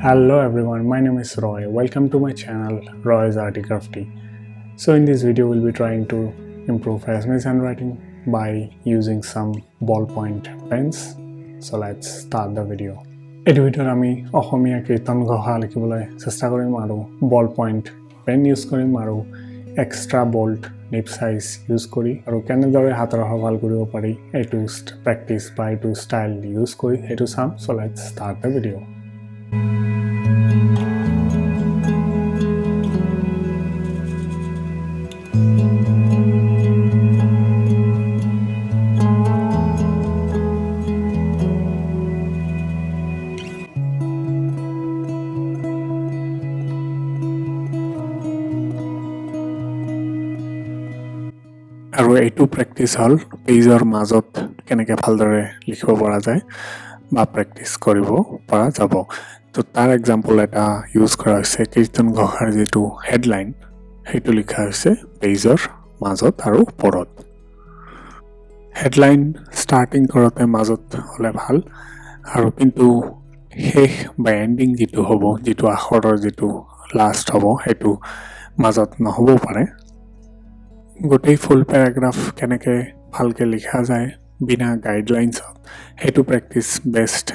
Hello everyone, my name is Roy. Welcome to my channel RoysArtyCrafty. So in this video we'll be trying to improve Assamese handwriting by using some ballpoint pens. So let's start the video. এই ভিডিওত আমি অসমীয়া কীৰ্তন ঘোষা লিখিবলৈ চেষ্টা কৰিম আৰু ballpoint pen use কৰিম আৰু extra bold nib size use কৰি আৰু কেনেদৰে হাতৰ সহাল কৰিব পাৰি এইটো প্ৰেক্টিছ বা এইটো ষ্টাইল ইউজ কৰি এইটো চাম. So let's start the video. আৰু এইটো প্ৰেক্টিছ হল পেজৰ মাজত কেনেকৈ ভালদৰে লিখিব পৰা যায় বা প্ৰেক্টিছ কৰিব পৰা যাব. তো তাৰ এক্সাম্পল এটা ইউজ কৰা হৈছে কীৰ্তন ঘোষাৰ যেটো হেডলাইন সেইটো লিখা হৈছে পেজৰ মাজত আৰু ওপৰত. হেডলাইন ষ্টাৰ্টিং কৰোতে মাজত হলে ভাল আৰু কিন্তু শেষ বা এন্ডিং যেটো হ'ব যেটো আখৰৰ যেটো লাষ্ট হ'ব সেইটো মাজত নহব পাৰে. গোটেই ফুল প্যাৰাগ্ৰাফ কেনেকৈ ভালকৈ লিখা যায় বিনা গাইডলাইনছত সেইটো প্ৰেক্টিছ বেষ্ট.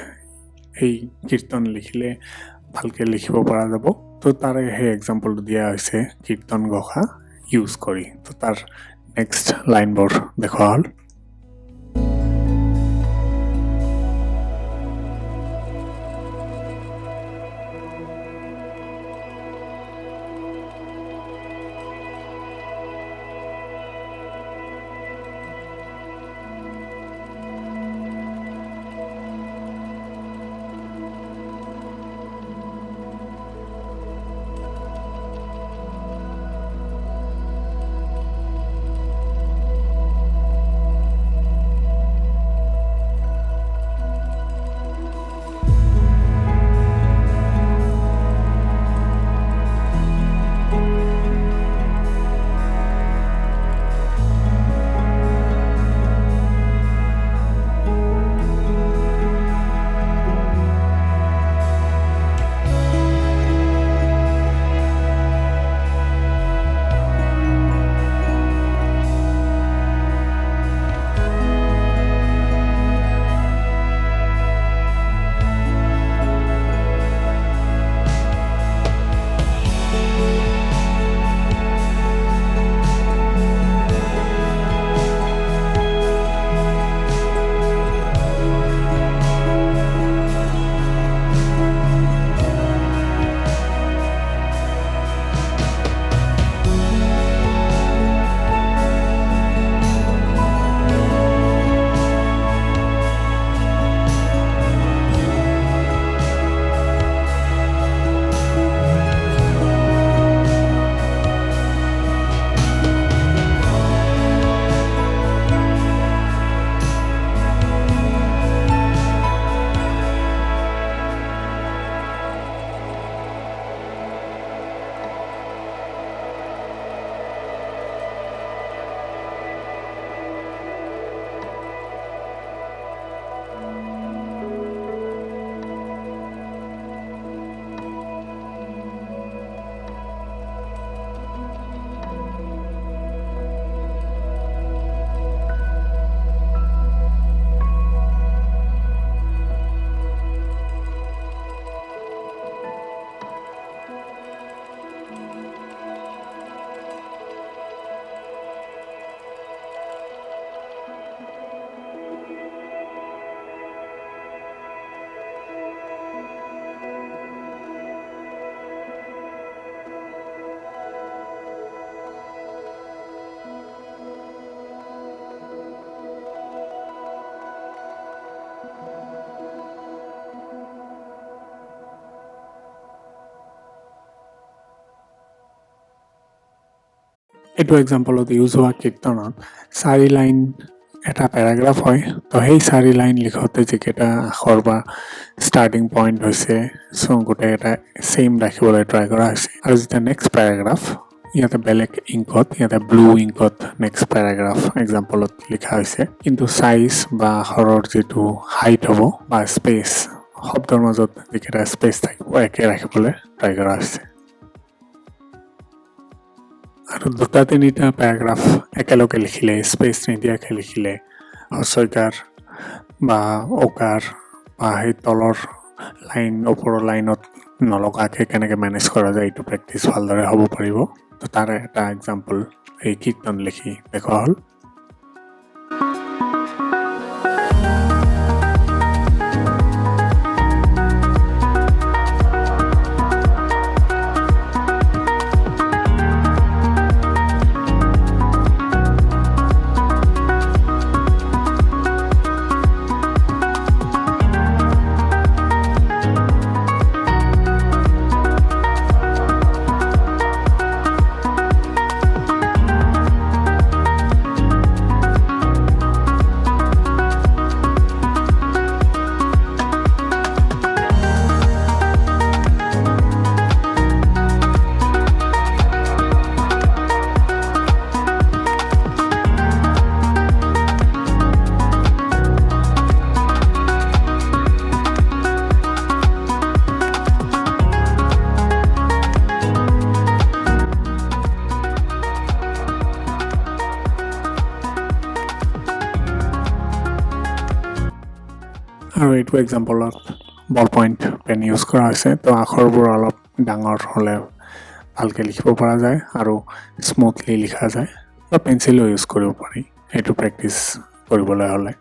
এই কীৰ্তন লিখিলে ভালকৈ লিখিব পৰা যাব. তো তাৰে সেই এক্সাম্পলটো দিয়া হৈছে কীৰ্তন ঘোষা ইউজ কৰি. তো তাৰ নেক্সট লাইনবোৰ দেখুওৱা হ'ল. এইটো এক্সাম্পলত ইউজ হোৱা কীৰ্তনত 4 লাইন এটা প্যাৰাগ্ৰাফ হয়. তো সেই 4 লাইন লিখোতে যেকেটা আখৰ বা ষ্টাৰ্টিং পইণ্ট হৈছে সো গোটেই এটা সেম ৰাখিবলৈ ট্ৰাই কৰা হৈছে. আৰু যেতিয়া নেক্সট প্যাৰাগ্ৰাফ ইয়াতে বেলেগ ইংকত ইয়াতে ব্লু ইংকত নেক্সট পেৰাগ্ৰাফ এক্সাম্পলত লিখা হৈছে কিন্তু সাইজ বা আখৰৰ যেটো হাইট হ'ব বা স্পেস শব্দৰ মাজত যিকেইটা স্পেস থাকিব একে ৰাখিবলৈ ট্ৰাই কৰা হৈছে আৰু দুটা তিনিটা পেৰাগ্ৰাফ একেলগে লিখিলে স্পেস নিদিয়াকে লিখিলে হস্যইকাৰ বা ওকাৰ বা সেই তলৰ লাইন ওপৰৰ লাইনত নলগাকে কেনেকৈ মেনেজ কৰা যায় এইটো প্ৰেক্টিস ভালদৰে হ'ব পাৰিব তো তাৰে এটা এক্সাম্পল এই কীৰ্তন লিখি দেখুৱা হ'ল আৰু এইটো এক্সাম্পলত বল পইণ্ট পেন ইউজ কৰা হৈছে তো আখৰবোৰ অলপ ডাঙৰ হ'লে ভালকৈ লিখিব পৰা যায় আৰু স্মুথলি লিখা যায় বা পেন্সিলো ইউজ কৰিব পাৰি এইটো প্ৰেক্টিস কৰিবলৈ হ'লে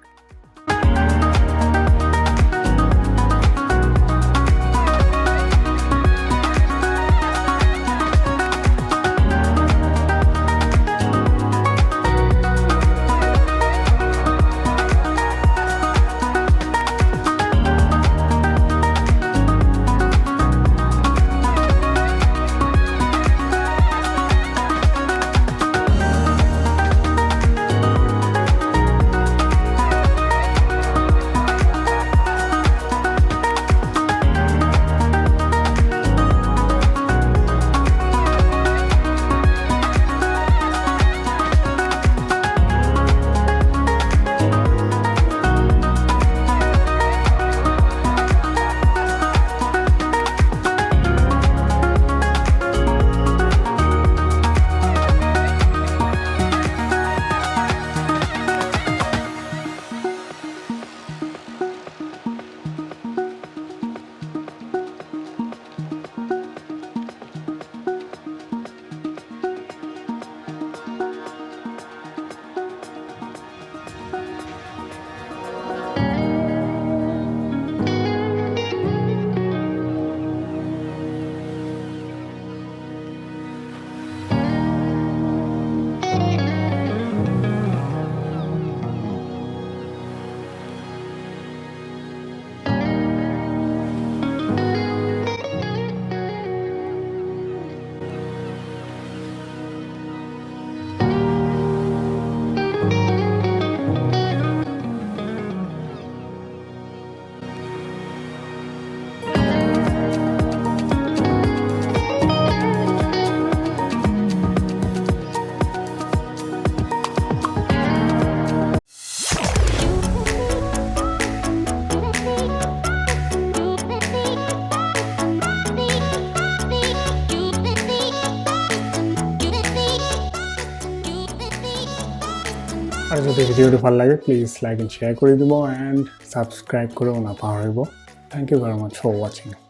আৰু যদি ভিডিওটো ভাল লাগে প্লিজ লাইক এণ্ড শ্বেয়াৰ কৰি দিব এণ্ড ছাবস্ক্ৰাইব কৰিব নাপাহৰিব thank you very much for ৱাচিং